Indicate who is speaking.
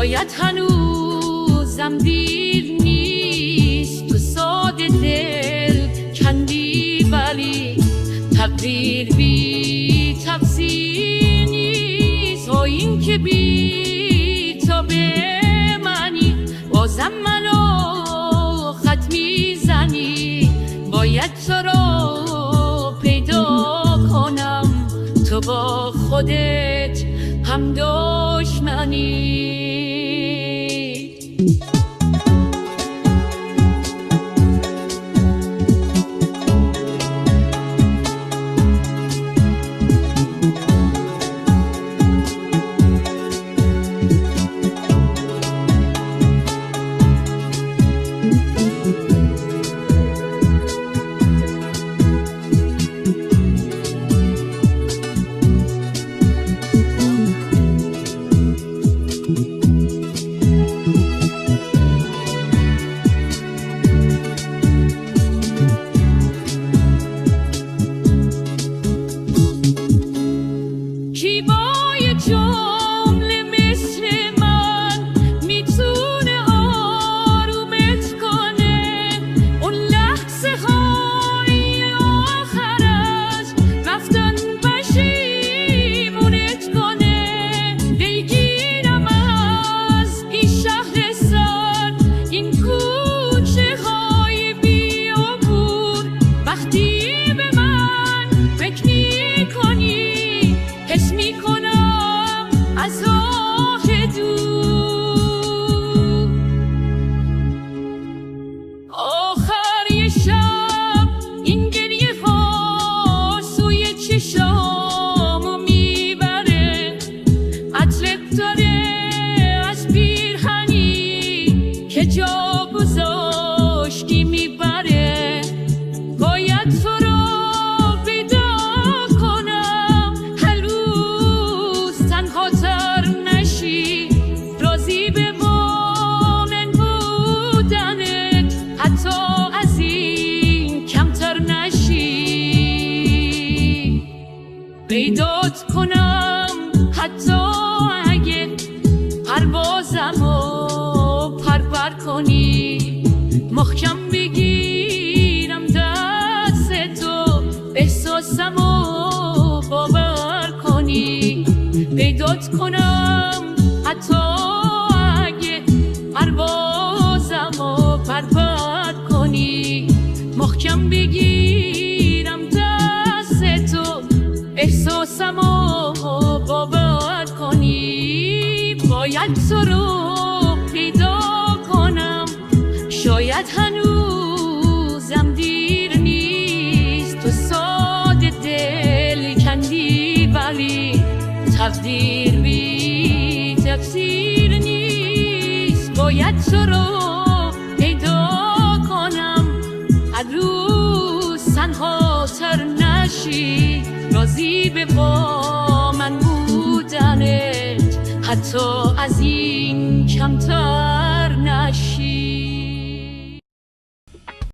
Speaker 1: شاید هنوزم دیر نیست، تو ساده دل کندی ولی تقدیر بی تفسیر نیست. و این که بی تو به منی بازم منو خط میزنی، باید تو رو پیدا کنم، تو با خودت هم دشمنی. پیدات کنم حتی اگه پروازمو پرپر کنی، محکم بگیرم دست تو احساسمو باور کنی. پیدات کنم حتی اگه پروازمو پرپر کنی، محکم بگیرم دست تو احساسمو باور کنی. باید تو رو پیدا کنم، شاید هنوزم دیر نیست، تو ساده دل کندی ولی تقدیر بی تفسیر نیست. باید تو رو پیدا کنم، عروس تنها تر نشی، راضی به با من بودنت حتی از این کمتر نشی.